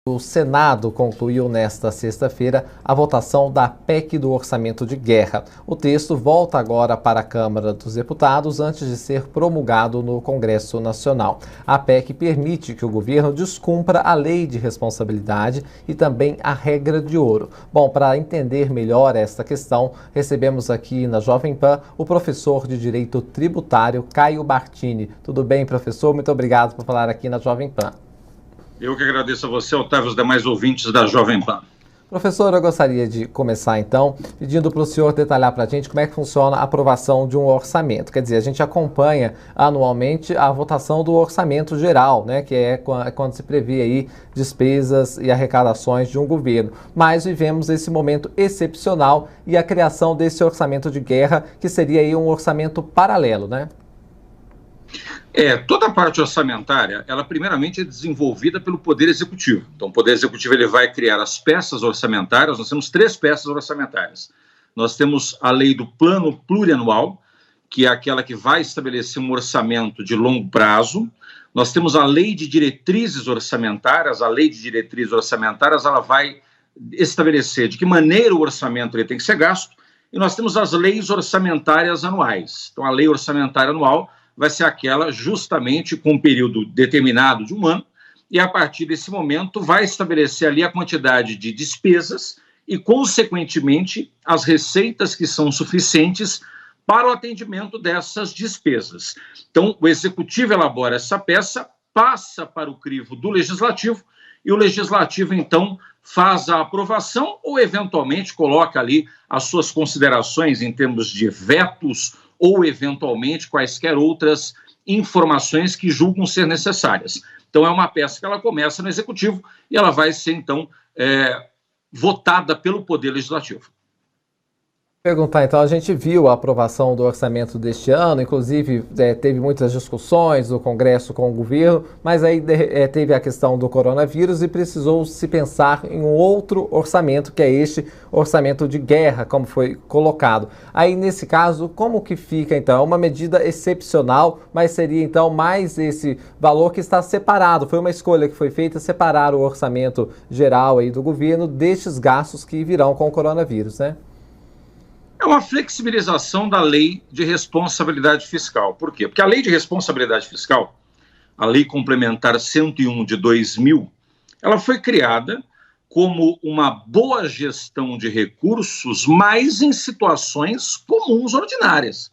O Senado concluiu nesta sexta-feira a votação da PEC do Orçamento de Guerra. O texto volta agora para a Câmara dos Deputados antes de ser promulgado no Congresso Nacional. A PEC permite que o governo descumpra a lei de responsabilidade e também a regra de ouro. Bom, para entender melhor esta questão, recebemos aqui na Jovem Pan o professor de Direito Tributário, Caio Bartini. Tudo bem, professor? Muito obrigado por falar aqui na Jovem Pan. Eu que agradeço a você, Otávio, e os demais ouvintes da Jovem Pan. Professor, eu gostaria de começar então pedindo para o senhor detalhar para a gente como é que funciona a aprovação de um orçamento. Quer dizer, a gente acompanha anualmente a votação do orçamento geral, né, que é quando se prevê aí despesas e arrecadações de um governo. Mas vivemos esse momento excepcional e a criação desse orçamento de guerra, que seria aí um orçamento paralelo, né? Toda a parte orçamentária, ela primeiramente é desenvolvida pelo Poder Executivo. Então, o Poder Executivo ele vai criar as peças orçamentárias. Nós temos 3 peças orçamentárias. Nós temos a lei do Plano Plurianual, que é aquela que vai estabelecer um orçamento de longo prazo. Nós temos a lei de diretrizes orçamentárias. A lei de diretrizes orçamentárias ela vai estabelecer de que maneira o orçamento ele tem que ser gasto. E nós temos as leis orçamentárias anuais. Então, a lei orçamentária anual vai ser aquela justamente com um período determinado de um ano, e a partir desse momento vai estabelecer ali a quantidade de despesas e, consequentemente, as receitas que são suficientes para o atendimento dessas despesas. Então, o Executivo elabora essa peça, passa para o crivo do Legislativo, e o Legislativo, então, faz a aprovação ou, eventualmente, coloca ali as suas considerações em termos de vetos ou, eventualmente, quaisquer outras informações que julgam ser necessárias. Então, é uma peça que ela começa no Executivo e ela vai ser, então, votada pelo Poder Legislativo. Perguntar, então, a gente viu a aprovação do orçamento deste ano, inclusive teve muitas discussões do Congresso com o governo, mas aí teve a questão do coronavírus e precisou se pensar em um outro orçamento, que é este orçamento de guerra, como foi colocado. Aí, nesse caso, como que fica, então? É uma medida excepcional, mas seria, então, mais esse valor que está separado. Foi uma escolha que foi feita, separar o orçamento geral aí do governo destes gastos que virão com o coronavírus, né? É uma flexibilização da lei de responsabilidade fiscal. Por quê? Porque a lei de responsabilidade fiscal, a lei complementar 101 de 2000, ela foi criada como uma boa gestão de recursos, mas em situações comuns, ordinárias.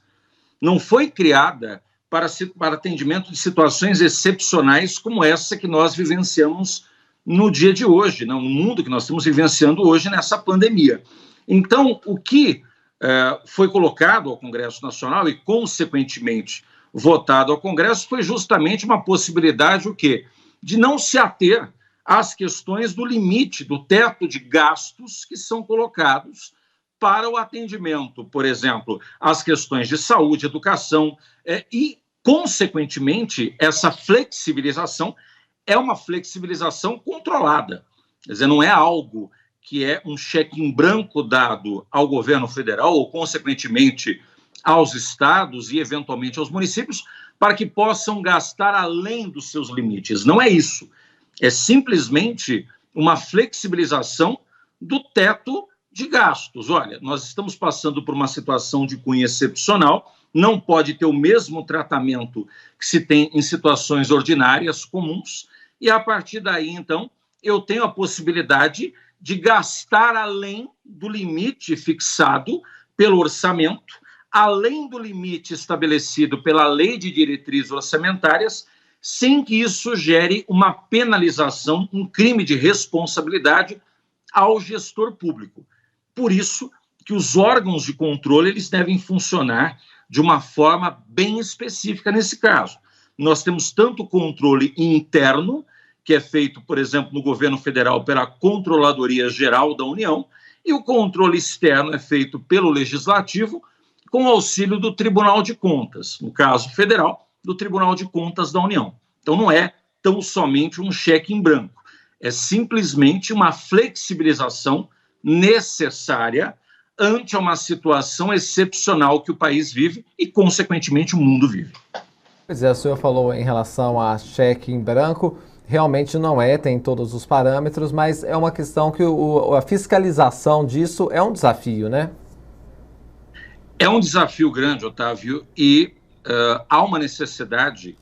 Não foi criada para atendimento de situações excepcionais como essa que nós vivenciamos no dia de hoje, no mundo que nós estamos vivenciando hoje nessa pandemia. Então, o que foi colocado ao Congresso Nacional e, consequentemente, votado ao Congresso, foi justamente uma possibilidade, o quê? De não se ater às questões do limite, do teto de gastos que são colocados para o atendimento, por exemplo, às questões de saúde, educação e, consequentemente, essa flexibilização é uma flexibilização controlada. Quer dizer, não é algo que é um cheque em branco dado ao governo federal ou, consequentemente, aos estados e, eventualmente, aos municípios, para que possam gastar além dos seus limites. Não é isso. É simplesmente uma flexibilização do teto de gastos. Olha, nós estamos passando por uma situação de cunho excepcional, não pode ter o mesmo tratamento que se tem em situações ordinárias, comuns, e, a partir daí, então, eu tenho a possibilidade de gastar além do limite fixado pelo orçamento, além do limite estabelecido pela lei de diretrizes orçamentárias, sem que isso gere uma penalização, um crime de responsabilidade ao gestor público. Por isso que os órgãos de controle eles devem funcionar de uma forma bem específica nesse caso. Nós temos tanto controle interno, que é feito, por exemplo, no governo federal pela Controladoria Geral da União, e o controle externo é feito pelo Legislativo com auxílio do Tribunal de Contas, no caso federal, do Tribunal de Contas da União. Então não é tão somente um cheque em branco, é simplesmente uma flexibilização necessária ante uma situação excepcional que o país vive e, consequentemente, o mundo vive. Pois é, o senhor falou em relação a cheque em branco. Realmente não é, tem todos os parâmetros, mas é uma questão que a fiscalização disso é um desafio, né? É um desafio grande, Otávio, e há uma necessidade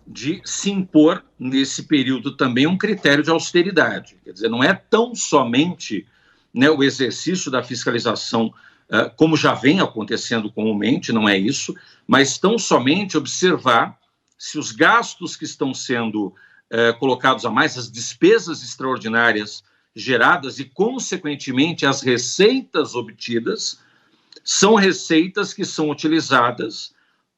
de se impor nesse período também um critério de austeridade. Quer dizer, não é tão somente, né, o exercício da fiscalização, como já vem acontecendo comumente, não é isso, mas tão somente observar se os gastos que estão sendo colocados a mais, as despesas extraordinárias geradas e, consequentemente, as receitas obtidas, são receitas que são utilizadas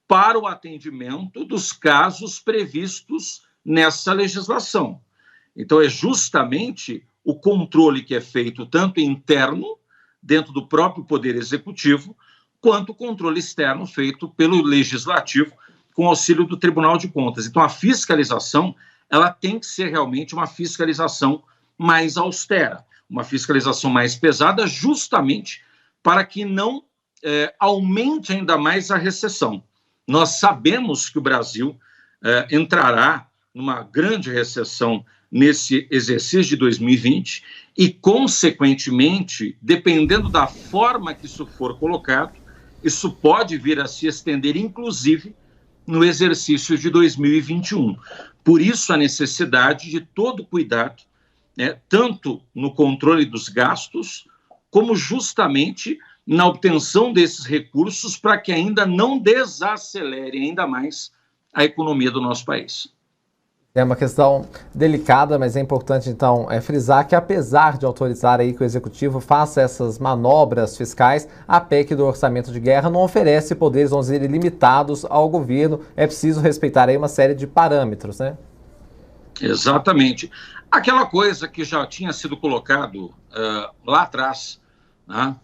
para o atendimento dos casos previstos nessa legislação. Então, é justamente o controle que é feito tanto interno, dentro do próprio Poder Executivo, quanto o controle externo feito pelo Legislativo, com auxílio do Tribunal de Contas. Então, a fiscalização, ela tem que ser realmente uma fiscalização mais austera, uma fiscalização mais pesada, justamente para que não aumente ainda mais a recessão. Nós sabemos que o Brasil entrará numa grande recessão nesse exercício de 2020 e, consequentemente, dependendo da forma que isso for colocado, isso pode vir a se estender, inclusive, no exercício de 2021. Por isso, a necessidade de todo cuidado, tanto no controle dos gastos, como justamente na obtenção desses recursos para que ainda não desacelere ainda mais a economia do nosso país. É uma questão delicada, mas é importante, então, frisar que, apesar de autorizar aí que o Executivo faça essas manobras fiscais, a PEC do orçamento de guerra não oferece poderes, vamos dizer, ilimitados ao governo. É preciso respeitar aí uma série de parâmetros, né? Exatamente. Aquela coisa que já tinha sido colocado lá atrás, né?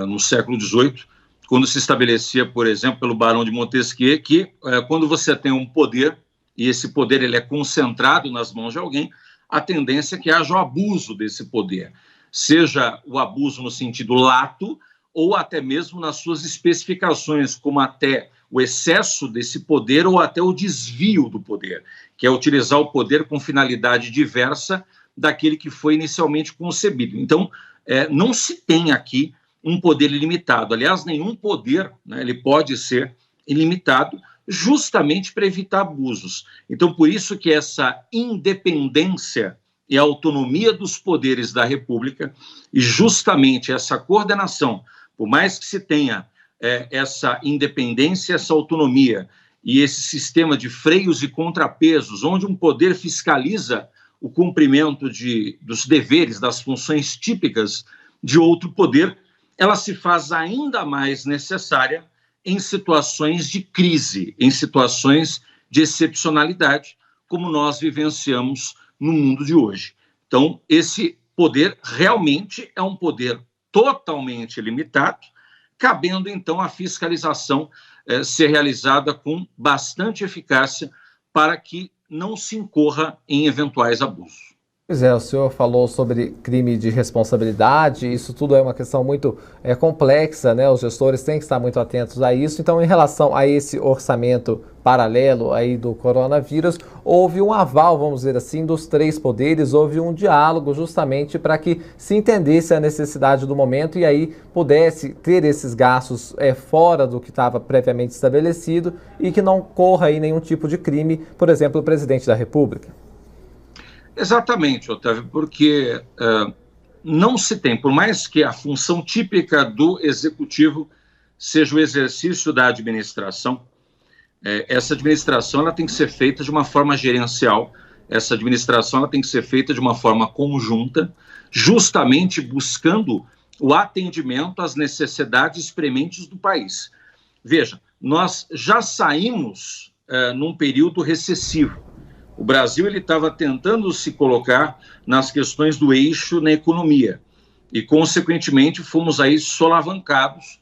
No século XVIII, quando se estabelecia, por exemplo, pelo Barão de Montesquieu, que quando você tem um poder, e esse poder ele é concentrado nas mãos de alguém, a tendência é que haja o abuso desse poder, seja o abuso no sentido lato, ou até mesmo nas suas especificações, como até o excesso desse poder ou até o desvio do poder, que é utilizar o poder com finalidade diversa daquele que foi inicialmente concebido. Então, não se tem aqui um poder ilimitado. Aliás, nenhum poder, né, ele pode ser ilimitado, justamente para evitar abusos. Então, por isso que essa independência e autonomia dos poderes da República e justamente essa coordenação, por mais que se tenha essa independência, essa autonomia e esse sistema de freios e contrapesos, onde um poder fiscaliza o cumprimento dos deveres, das funções típicas de outro poder, ela se faz ainda mais necessária em situações de crise, em situações de excepcionalidade, como nós vivenciamos no mundo de hoje. Então, esse poder realmente é um poder totalmente limitado, cabendo, então, a fiscalização ser realizada com bastante eficácia para que não se incorra em eventuais abusos. Pois é, o senhor falou sobre crime de responsabilidade, isso tudo é uma questão muito complexa, né? Os gestores têm que estar muito atentos a isso. Então, em relação a esse orçamento paralelo aí do coronavírus, houve um aval, vamos dizer assim, dos três poderes, houve um diálogo justamente para que se entendesse a necessidade do momento e aí pudesse ter esses gastos fora do que estava previamente estabelecido e que não corra aí nenhum tipo de crime, por exemplo, o presidente da República. Exatamente, Otávio, porque não se tem, por mais que a função típica do executivo seja o exercício da administração, essa administração ela tem que ser feita de uma forma gerencial, essa administração ela tem que ser feita de uma forma conjunta, justamente buscando o atendimento às necessidades prementes do país. Veja, nós já saímos num período recessivo. O Brasil estava tentando se colocar nas questões do eixo na economia e, consequentemente, fomos aí solavancados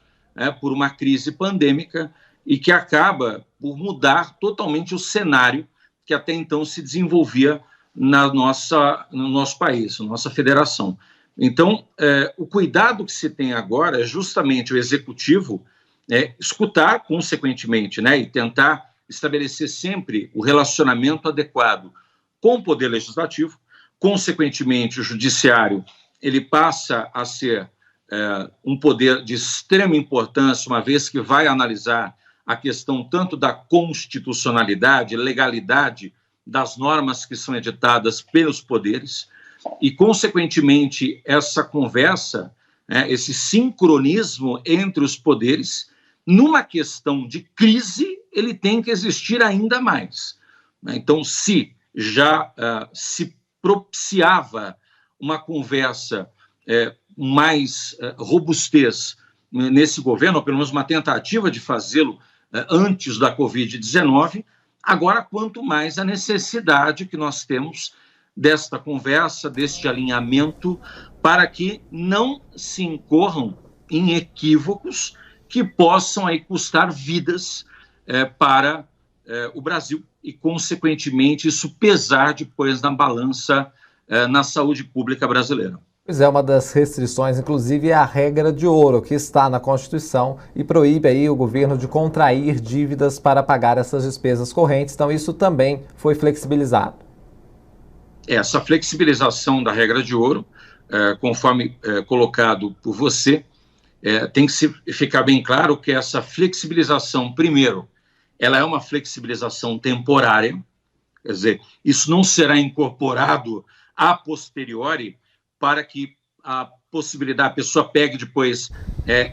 por uma crise pandêmica e que acaba por mudar totalmente o cenário que até então se desenvolvia no nosso país, na nossa federação. Então, o cuidado que se tem agora é justamente o executivo escutar, consequentemente, e tentar estabelecer sempre o relacionamento adequado com o Poder Legislativo. Consequentemente, o Judiciário ele passa a ser um poder de extrema importância, uma vez que vai analisar a questão tanto da constitucionalidade, legalidade das normas que são editadas pelos poderes, e, consequentemente, essa conversa, esse sincronismo entre os poderes, numa questão de crise, ele tem que existir ainda mais. Então, se já se propiciava uma conversa mais robustez nesse governo, ou pelo menos uma tentativa de fazê-lo antes da Covid-19, agora quanto mais a necessidade que nós temos desta conversa, deste alinhamento, para que não se incorram em equívocos que possam aí custar vidas para o Brasil e, consequentemente, isso pesar depois na balança na saúde pública brasileira. Pois é, uma das restrições, inclusive, é a regra de ouro, que está na Constituição e proíbe aí o governo de contrair dívidas para pagar essas despesas correntes. Então, isso também foi flexibilizado. Essa flexibilização da regra de ouro, conforme colocado por você, tem que ficar bem claro que essa flexibilização, primeiro, ela é uma flexibilização temporária, quer dizer, isso não será incorporado a posteriori para que a pessoa pegue depois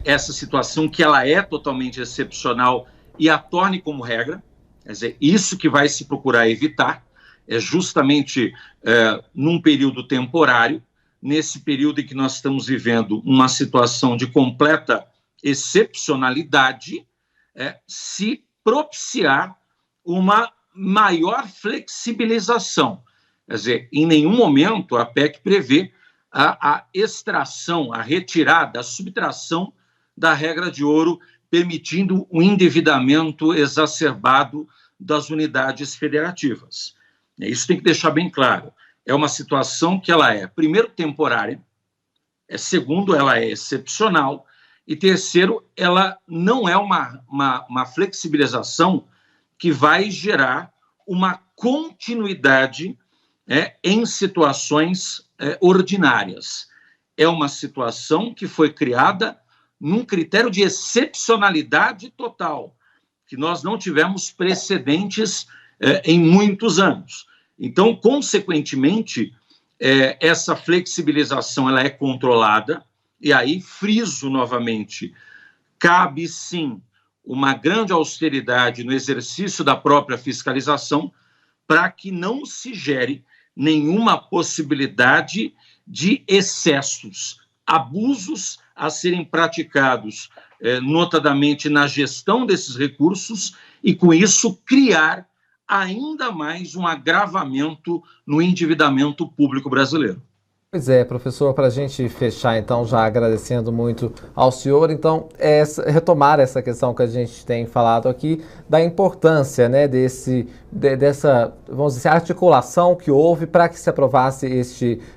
essa situação que ela é totalmente excepcional e a torne como regra. Quer dizer, isso que vai se procurar evitar é justamente num período temporário, nesse período em que nós estamos vivendo uma situação de completa excepcionalidade, se propiciar uma maior flexibilização. Quer dizer, em nenhum momento a PEC prevê a extração, a retirada, a subtração da regra de ouro, permitindo o endividamento exacerbado das unidades federativas. Isso tem que deixar bem claro. É uma situação que ela é, primeiro, temporária, segundo, ela é excepcional, e terceiro, ela não é uma flexibilização que vai gerar uma continuidade em situações ordinárias. É uma situação que foi criada num critério de excepcionalidade total, que nós não tivemos precedentes em muitos anos. Então, consequentemente, essa flexibilização ela é controlada, e aí friso novamente, cabe sim uma grande austeridade no exercício da própria fiscalização para que não se gere nenhuma possibilidade de excessos, abusos a serem praticados, notadamente na gestão desses recursos, e com isso criar ainda mais um agravamento no endividamento público brasileiro. Pois é, professor, para a gente fechar, então, já agradecendo muito ao senhor, então, retomar essa questão que a gente tem falado aqui, da importância, né, dessa, vamos dizer, articulação que houve para que se aprovasse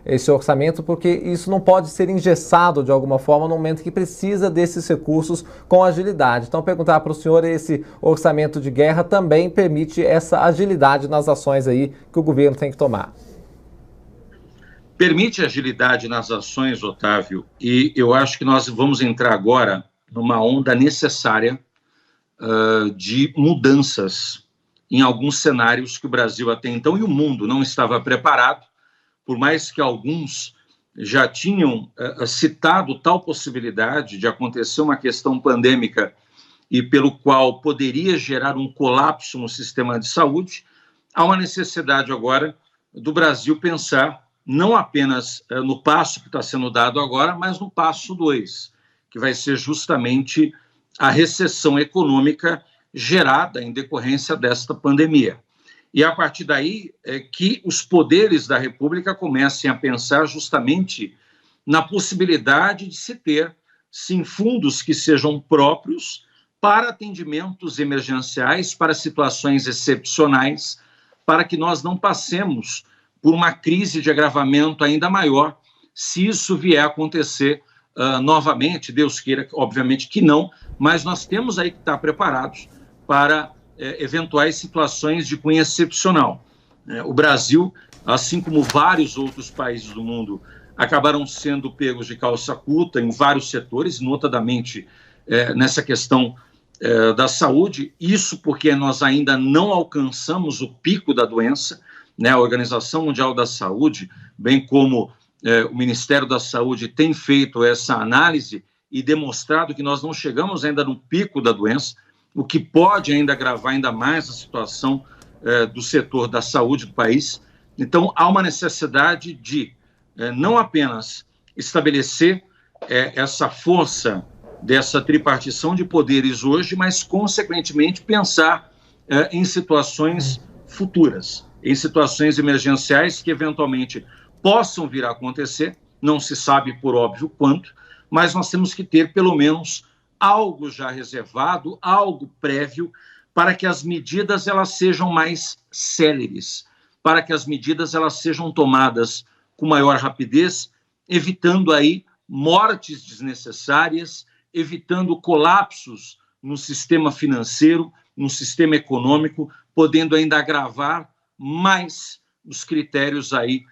esse orçamento, porque isso não pode ser engessado de alguma forma no momento que precisa desses recursos com agilidade. Então, perguntar para o senhor, esse orçamento de guerra também permite essa agilidade nas ações aí que o governo tem que tomar. Permite agilidade nas ações, Otávio, e eu acho que nós vamos entrar agora numa onda necessária de mudanças em alguns cenários que o Brasil até então e o mundo não estava preparado, por mais que alguns já tinham citado tal possibilidade de acontecer uma questão pandêmica e pelo qual poderia gerar um colapso no sistema de saúde, há uma necessidade agora do Brasil pensar não apenas no passo que está sendo dado agora, mas no passo 2, que vai ser justamente a recessão econômica gerada em decorrência desta pandemia. E a partir daí que os poderes da República comecem a pensar justamente na possibilidade de se ter, sim, fundos que sejam próprios para atendimentos emergenciais, para situações excepcionais, para que nós não passemos por uma crise de agravamento ainda maior, se isso vier a acontecer novamente. Deus queira, obviamente que não, mas nós temos aí que estar preparados para eventuais situações de cunho excepcional. O Brasil, assim como vários outros países do mundo, acabaram sendo pegos de calça curta em vários setores, notadamente nessa questão da saúde, isso porque nós ainda não alcançamos o pico da doença, né? A Organização Mundial da Saúde, bem como o Ministério da Saúde, tem feito essa análise e demonstrado que nós não chegamos ainda no pico da doença, o que pode ainda agravar ainda mais a situação do setor da saúde do país. Então, há uma necessidade de não apenas estabelecer essa força dessa tripartição de poderes hoje, mas, consequentemente, pensar em situações futuras, em situações emergenciais que, eventualmente, possam vir a acontecer, não se sabe, por óbvio, quanto, mas nós temos que ter, pelo menos, algo já reservado, algo prévio, para que as medidas elas sejam mais céleres, para que as medidas elas sejam tomadas com maior rapidez, evitando aí mortes desnecessárias, evitando colapsos no sistema financeiro, no sistema econômico, podendo ainda agravar mais os critérios aí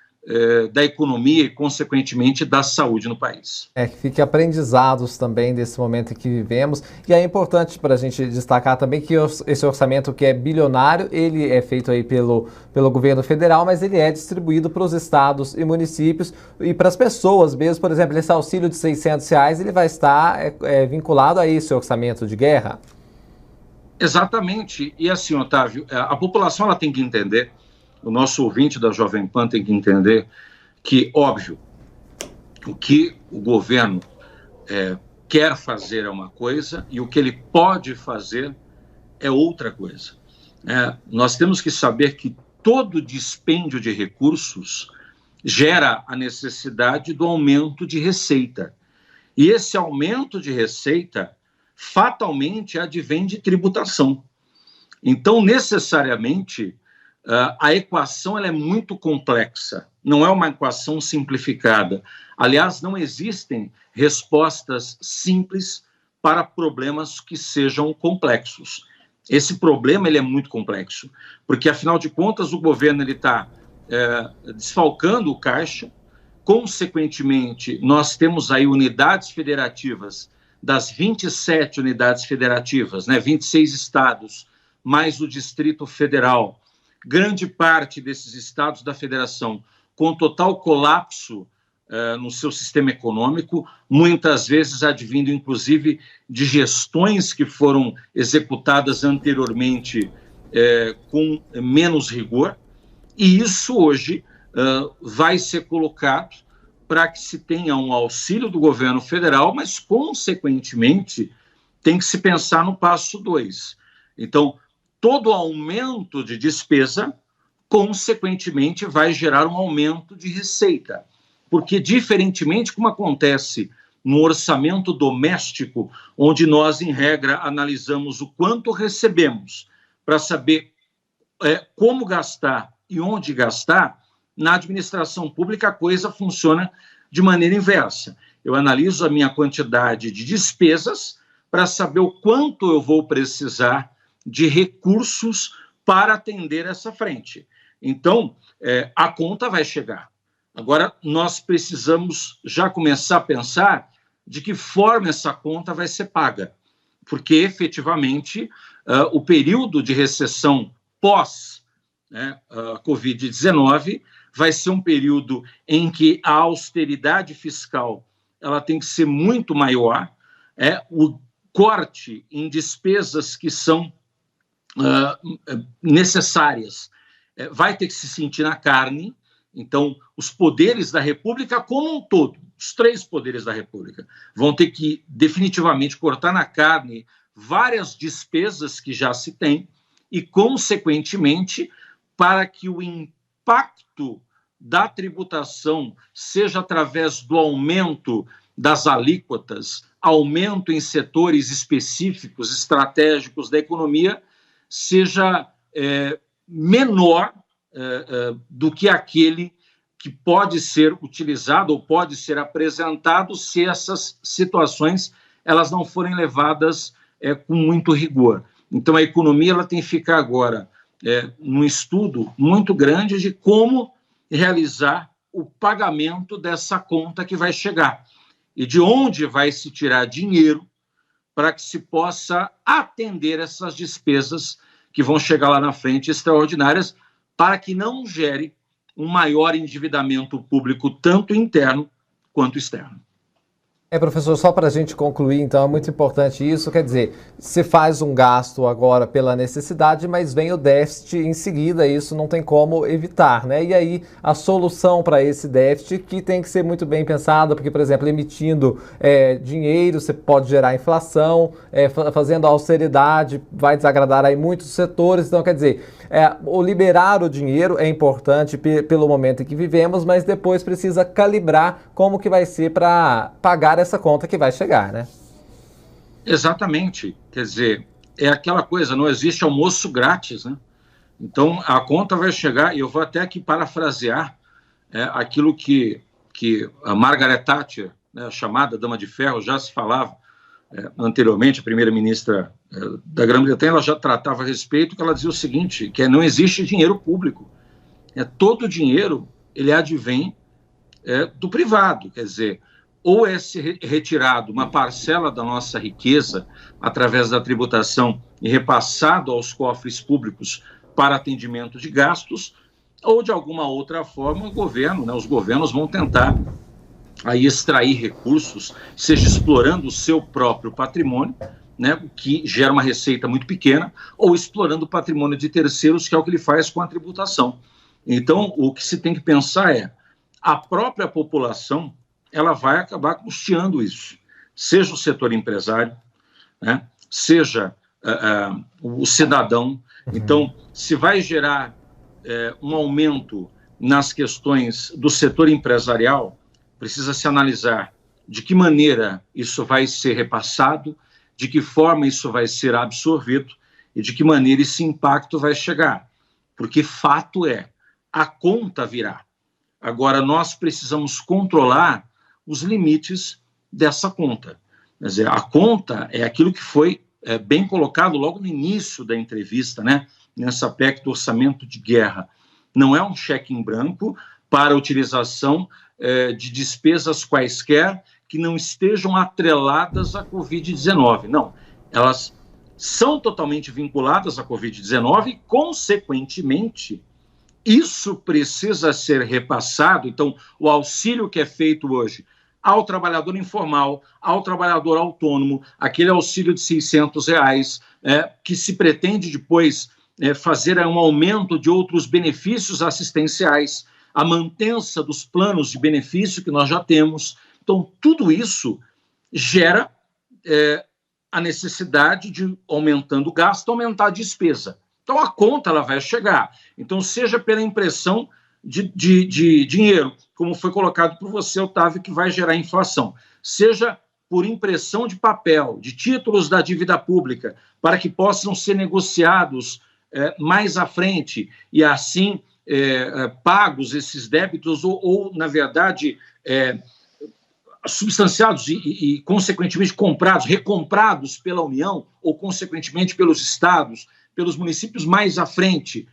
da economia e, consequentemente, da saúde no país. Que fique aprendizados também desse momento em que vivemos. E é importante para a gente destacar também que esse orçamento que é bilionário, ele é feito aí pelo governo federal, mas ele é distribuído para os estados e municípios e para as pessoas mesmo. Por exemplo, esse auxílio de R$600, ele vai estar vinculado a esse orçamento de guerra? Exatamente. E assim, Otávio, a população ela tem que entender, o nosso ouvinte da Jovem Pan tem que entender que, óbvio, o que o governo quer fazer é uma coisa e o que ele pode fazer é outra coisa. Nós temos que saber que todo dispêndio de recursos gera a necessidade do aumento de receita. E esse aumento de receita, fatalmente, advém de tributação. Então, necessariamente, a equação ela é muito complexa, não é uma equação simplificada. Aliás, não existem respostas simples para problemas que sejam complexos. Esse problema ele é muito complexo, porque, afinal de contas, o governo está desfalcando o caixa, consequentemente, nós temos aí unidades federativas, das 27 unidades federativas, 26 estados, mais o Distrito Federal, grande parte desses estados da federação com total colapso no seu sistema econômico, muitas vezes advindo, inclusive, de gestões que foram executadas anteriormente com menos rigor, e isso hoje vai ser colocado para que se tenha um auxílio do governo federal, mas, consequentemente, tem que se pensar no passo 2. Então, todo aumento de despesa, consequentemente, vai gerar um aumento de receita. Porque, diferentemente como acontece no orçamento doméstico, onde nós, em regra, analisamos o quanto recebemos para saber como gastar e onde gastar, na administração pública a coisa funciona de maneira inversa. Eu analiso a minha quantidade de despesas para saber o quanto eu vou precisar de recursos para atender essa frente. Então, a conta vai chegar. Agora, nós precisamos já começar a pensar de que forma essa conta vai ser paga, porque, efetivamente, o período de recessão pós Covid-19 vai ser um período em que a austeridade fiscal ela tem que ser muito maior, o corte em despesas que são necessárias vai ter que se sentir na carne. Então, os poderes da República como um todo, os 3 poderes da República, vão ter que definitivamente cortar na carne várias despesas que já se tem e, consequentemente, para que o impacto da tributação seja através do aumento das alíquotas, aumento em setores específicos, estratégicos da economia, seja menor do que aquele que pode ser utilizado ou pode ser apresentado se essas situações elas não forem levadas com muito rigor. Então, a economia ela tem que ficar agora num estudo muito grande de como realizar o pagamento dessa conta que vai chegar e de onde vai se tirar dinheiro para que se possa atender essas despesas que vão chegar lá na frente, extraordinárias, para que não gere um maior endividamento público, tanto interno quanto externo. Professor, só para a gente concluir, então, é muito importante isso, quer dizer, se faz um gasto agora pela necessidade, mas vem o déficit em seguida, isso não tem como evitar, né? E aí, a solução para esse déficit, que tem que ser muito bem pensada, porque, por exemplo, emitindo dinheiro, você pode gerar inflação, fazendo austeridade, vai desagradar aí muitos setores, então, quer dizer, o liberar o dinheiro é importante pelo momento em que vivemos, mas depois precisa calibrar como que vai ser para pagar essa conta que vai chegar, né? Exatamente. Quer dizer, é aquela coisa, não existe almoço grátis, né? Então, a conta vai chegar, e eu vou até aqui parafrasear aquilo que a Margaret Thatcher, né, a chamada Dama de Ferro, já se falava anteriormente, a primeira-ministra da Grã-Bretanha, ela já tratava a respeito, que ela dizia o seguinte, que não existe dinheiro público. Todo o dinheiro, ele advém do privado, quer dizer, ou é retirado uma parcela da nossa riqueza através da tributação e repassado aos cofres públicos para atendimento de gastos, ou de alguma outra forma o governo, né, os governos vão tentar aí extrair recursos, seja explorando o seu próprio patrimônio, né, o que gera uma receita muito pequena, ou explorando o patrimônio de terceiros, que é o que ele faz com a tributação. Então, o que se tem que pensar é, a própria população, ela vai acabar custeando isso, seja o setor empresário, né, seja o cidadão. Então, se vai gerar um aumento nas questões do setor empresarial, precisa se analisar de que maneira isso vai ser repassado, de que forma isso vai ser absorvido e de que maneira esse impacto vai chegar. Porque fato é, a conta virá. Agora, nós precisamos controlar os limites dessa conta. Quer dizer, a conta é aquilo que foi bem colocado logo no início da entrevista, né, nessa PEC do orçamento de guerra. Não é um cheque em branco para a utilização de despesas quaisquer que não estejam atreladas à Covid-19. Não, elas são totalmente vinculadas à Covid-19 e, consequentemente, isso precisa ser repassado. Então, o auxílio que é feito hoje ao trabalhador informal, ao trabalhador autônomo, aquele auxílio de R$600, que se pretende depois fazer um aumento de outros benefícios assistenciais, a manutenção dos planos de benefício que nós já temos. Então, tudo isso gera a necessidade de, aumentando o gasto, aumentar a despesa. Então, a conta ela vai chegar. Então, seja pela impressão de dinheiro, como foi colocado por você, Otávio, que vai gerar inflação, seja por impressão de papel, de títulos da dívida pública, para que possam ser negociados mais à frente e, assim, pagos esses débitos ou na verdade, substanciados e, consequentemente, comprados, recomprados pela União ou, consequentemente, pelos estados, pelos municípios mais à frente.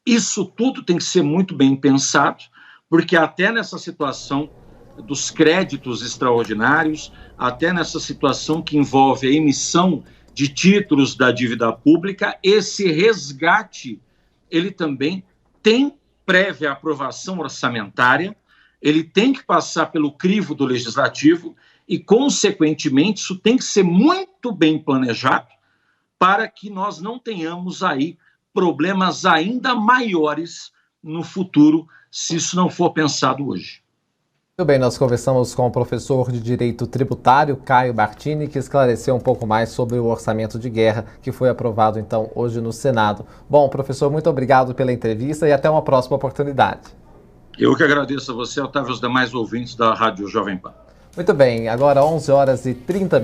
Isso tudo tem que ser muito bem pensado, porque até nessa situação dos créditos extraordinários, até nessa situação que envolve a emissão de títulos da dívida pública, esse resgate, ele também tem prévia aprovação orçamentária, ele tem que passar pelo crivo do legislativo e, consequentemente, isso tem que ser muito bem planejado para que nós não tenhamos aí problemas ainda maiores no futuro, se isso não for pensado hoje. Muito bem, nós conversamos com o professor de Direito Tributário, Caio Bartini, que esclareceu um pouco mais sobre o orçamento de guerra que foi aprovado, então, hoje no Senado. Bom, professor, muito obrigado pela entrevista e até uma próxima oportunidade. Eu que agradeço a você, Otávio, e os demais ouvintes da Rádio Jovem Pan. Muito bem, agora 11h30.